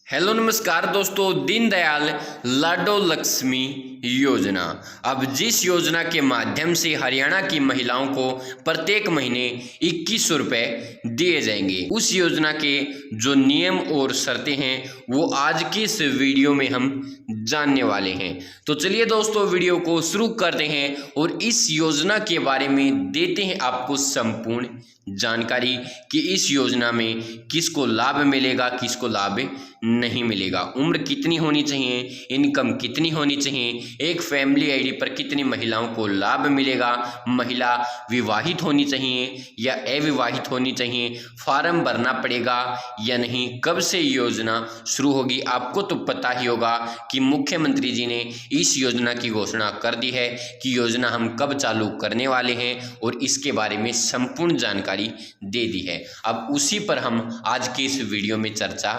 Hello नमस्कार दोस्तों। दीनदयाल लाडो लक्ष्मी योजना, अब जिस योजना के माध्यम से हरियाणा की महिलाओं को प्रत्येक महीने 2100 रुपये दिए जाएंगे, उस योजना के जो नियम और शर्तें हैं वो आज की इस वीडियो में हम जानने वाले हैं। तो चलिए दोस्तों, वीडियो को शुरू करते हैं और इस योजना के बारे में देते हैं आपको संपूर्ण जानकारी कि इस योजना में किसको लाभ मिलेगा, किसको लाभ नहीं मिलेगा, उम्र कितनी होनी चाहिए, इनकम कितनी होनी चाहिए, एक फैमिली आईडी पर कितनी महिलाओं को लाभ मिलेगा, महिला विवाहित होनी चाहिए या अविवाहित होनी चाहिए, फॉर्म भरना पड़ेगा या नहीं, कब से योजना शुरू होगी। आपको तो पता ही होगा कि मुख्यमंत्री जी ने इस योजना की घोषणा कर दी है कि योजना हम कब चालू करने वाले हैं और इसके बारे में संपूर्ण जानकारी दे दी है। अब उसी पर हम आज की इस वीडियो में चर्चा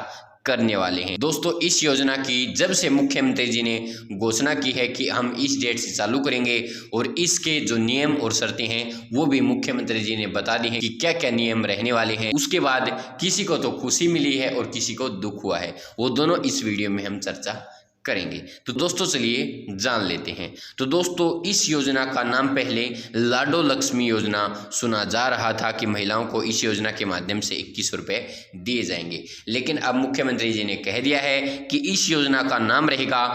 करने वाले हैं। दोस्तों, इस योजना की जब से मुख्यमंत्री जी ने घोषणा की है कि हम इस डेट से चालू करेंगे और इसके जो नियम और शर्तें हैं वो भी मुख्यमंत्री जी ने बता दी हैं कि क्या क्या नियम रहने वाले हैं। उसके बाद किसी को तो खुशी मिली है और किसी को दुख हुआ है, वो दोनों इस वीडियो में हम चर्चा करेंगे। तो दोस्तों चलिए जान लेते हैं। तो दोस्तों, इस योजना का नाम पहले लाडो लक्ष्मी योजना सुना जा रहा था कि महिलाओं को इस योजना के माध्यम से 2100 रुपये दिए जाएंगे, लेकिन अब मुख्यमंत्री जी ने कह दिया है कि इस योजना का नाम रहेगा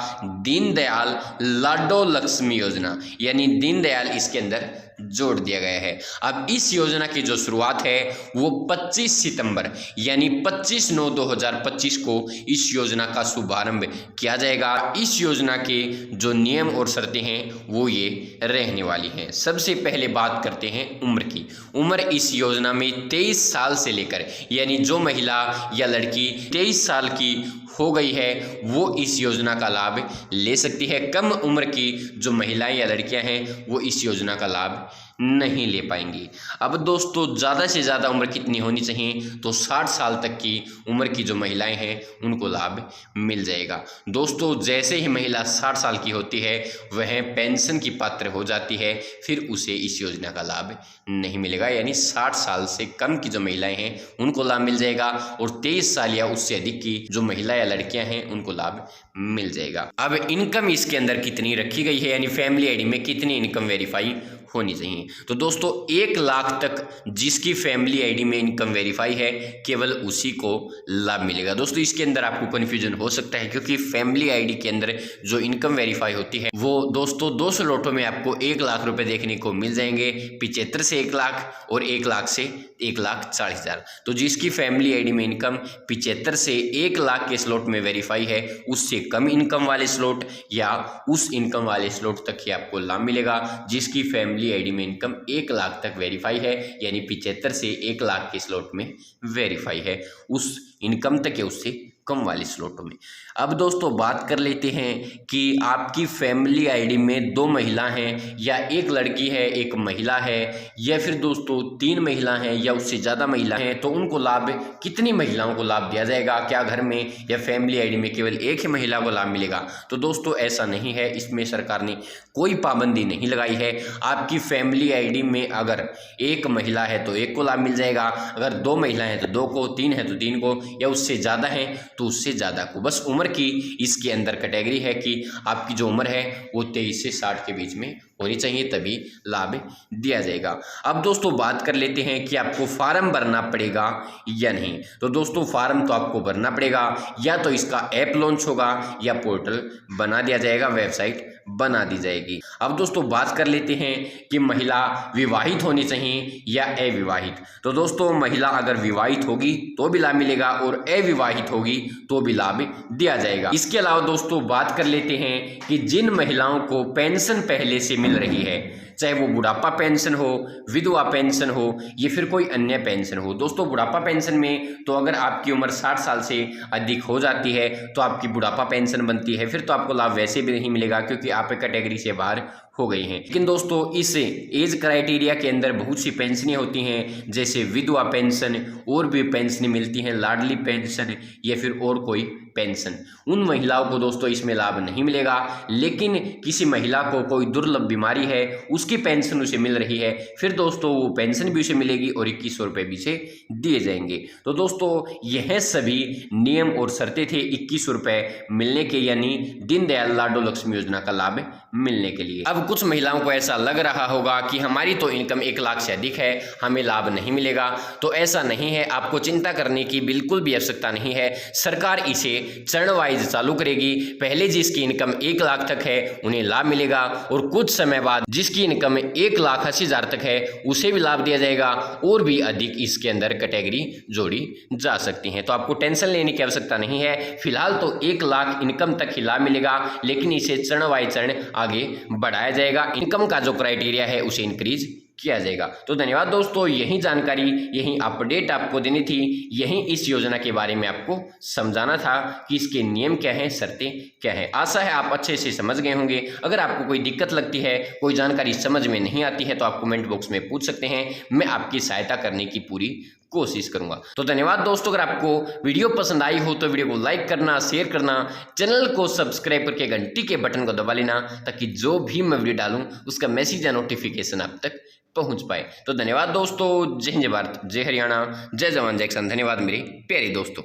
दीनदयाल लाडो लक्ष्मी योजना, यानी दीनदयाल इसके अंदर जोड़ दिया गया है। अब इस योजना की जो शुरुआत है वो 25 सितंबर यानी 25/9/2025 को इस योजना का शुभारंभ किया जाएगा। इस योजना के जो नियम और शर्तें हैं वो ये रहने वाली हैं। सबसे पहले बात करते हैं उम्र की। उम्र इस योजना में 23 साल से लेकर, यानी जो महिला या लड़की 23 साल की हो गई है वो इस योजना का लाभ ले सकती है। कम उम्र की जो महिलाएं या लड़कियां हैं वो इस योजना का लाभ नहीं ले पाएंगी। अब दोस्तों, ज़्यादा से ज़्यादा उम्र कितनी होनी चाहिए, तो 60 साल तक की उम्र की जो महिलाएं हैं उनको लाभ मिल जाएगा। दोस्तों, जैसे ही महिला 60 साल की होती है वह पेंशन की पात्र हो जाती है, फिर उसे इस योजना का लाभ नहीं मिलेगा, यानी 60 साल से कम की जो महिलाएं हैं उनको लाभ मिल जाएगा और 23 साल या उससे अधिक की जो महिला या लड़कियां हैं उनको लाभ मिल जाएगा। अब इनकम इसके अंदर कितनी रखी गई है, यानी फैमिली आईडी में कितनी इनकम वेरीफाई होनी चाहिए, तो दोस्तों 1 लाख तक जिसकी फैमिली आईडी में इनकम वेरीफाई है केवल उसी को लाभ मिलेगा। दोस्तों, इसके अंदर आपको कन्फ्यूजन हो सकता है क्योंकि फैमिली आईडी के अंदर जो इनकम वेरीफाई होती है वो दोस्तों 2 स्लॉटों में आपको 1 लाख रुपए देखने को मिल जाएंगे, 75 से 1 लाख और 1 लाख से 1,40,000। तो जिसकी फैमिली आईडी में इनकम 75 से 1 लाख के स्लॉट में वेरीफाई है उससे कम इनकम वाले स्लॉट या उस इनकम वाले स्लॉट तक ही आपको लाभ मिलेगा। जिसकी फैमिली आईडी में इनकम 1 लाख तक वेरीफाई है, यानी 75 से 1 लाख के स्लॉट में वेरीफाई है, उस इनकम तक है उससे कम वाले स्लॉटों में। अब दोस्तों बात कर लेते हैं कि आपकी फैमिली आईडी में 2 महिला हैं या 1 लड़की है 1 महिला है या फिर दोस्तों 3 महिला हैं या उससे ज़्यादा महिला हैं, तो उनको लाभ कितनी महिलाओं को लाभ दिया जाएगा, क्या घर में या फैमिली आईडी में केवल 1 ही महिला को लाभ मिलेगा, तो दोस्तों ऐसा नहीं है। इसमें सरकार ने कोई पाबंदी नहीं लगाई है। आपकी फैमिली आईडी में अगर 1 महिला है तो 1 को लाभ मिल जाएगा, अगर 2 महिला हैं तो 2 को, 3 है तो 3 को या उससे ज़्यादा है तो उससे ज़्यादा को। बस उम्र की इसके अंदर कैटेगरी है कि आपकी जो उम्र है वो 23 से 60 के बीच में होनी चाहिए, तभी लाभ दिया जाएगा। अब दोस्तों बात कर लेते हैं कि आपको फार्म भरना पड़ेगा या नहीं। तो दोस्तों फार्म तो आपको भरना पड़ेगा, या तो इसका ऐप लॉन्च होगा या पोर्टल बना दिया जाएगा, वेबसाइट बना दी जाएगी। अब दोस्तों बात कर लेते हैं कि महिला विवाहित होनी चाहिए या अविवाहित। तो दोस्तों महिला अगर विवाहित होगी तो भी लाभ मिलेगा और अविवाहित होगी तो भी लाभ दिया जाएगा। इसके अलावा दोस्तों बात कर लेते हैं कि जिन महिलाओं को पेंशन पहले से मिल रही है, चाहे वो बुढ़ापा पेंशन हो, विधवा पेंशन हो या फिर कोई अन्य पेंशन हो। दोस्तों बुढ़ापा पेंशन में तो अगर आपकी उम्र 60 साल से अधिक हो जाती है तो आपकी बुढ़ापा पेंशन बनती है, फिर तो आपको लाभ वैसे भी नहीं मिलेगा क्योंकि आप कैटेगरी से बाहर हो गई हैं। लेकिन दोस्तों इस एज क्राइटेरिया के अंदर बहुत सी पेंशनें होती हैं, जैसे विधवा पेंशन, और भी पेंशनें मिलती हैं, लाडली पेंशन या फिर और कोई पेंशन। उन महिलाओं को दोस्तों इसमें लाभ नहीं मिलेगा। लेकिन किसी महिला को कोई दुर्लभ बीमारी है, उसकी पेंशन उसे मिल रही है, फिर दोस्तों वो पेंशन भी उसे मिलेगी और 2100 रुपये भी उसे दिए जाएंगे। तो दोस्तों यह सभी नियम और शर्तें थे 2100 रुपये मिलने के, यानी दीनदयाल लाडो लक्ष्मी योजना का लाभ मिलने के लिए। अब कुछ महिलाओं को ऐसा लग रहा होगा कि हमारी तो इनकम 1 लाख से अधिक है, हमें लाभ नहीं मिलेगा। तो ऐसा नहीं है, आपको चिंता करने की बिल्कुल भी आवश्यकता नहीं है। सरकार इसे चरण वाइज चालू करेगी। पहले जिसकी इनकम 1 लाख तक है उन्हें लाभ मिलेगा, और कुछ समय बाद जिसकी इनकम 1,80,000 तक है उसे भी लाभ दिया जाएगा, और भी अधिक इसके अंदर कैटेगरी जोड़ी जा सकती हैं। तो आपको टेंशन लेने की आवश्यकता नहीं है। फिलहाल तो 1 लाख इनकम तक ही लाभ मिलेगा, लेकिन इसे चरण वाइज चरण आगे बढ़ाया जाएगा। इनकम का जो क्राइटेरिया है उसे इंक्रीज किया जाएगा। तो धन्यवाद दोस्तों, यही जानकारी, यही अपडेट आपको देनी थी, यही इस योजना के बारे में आपको समझाना था कि इसके नियम क्या हैं, शर्तें क्या हैं। आशा है आप अच्छे से समझ गए होंगे। अगर आपको कोई दिक्कत लगती है, कोई जानकारी समझ में नहीं आती है, तो आप कमेंट बॉक्स में पूछ सकते हैं, मैं आपकी सहायता करने की पूरी कोशिश करूंगा। तो धन्यवाद दोस्तों, अगर आपको वीडियो पसंद आई हो तो वीडियो को लाइक करना, शेयर करना, चैनल को सब्सक्राइब करके घंटी के बटन को दबा लेना, ताकि जो भी मैं वीडियो डालूं उसका मैसेज या नोटिफिकेशन आप तक पहुंच पाए। तो धन्यवाद दोस्तों, जय हिंद, जय भारत, जय हरियाणा, जय जवान जय किसान। धन्यवाद मेरे प्यारे दोस्तों।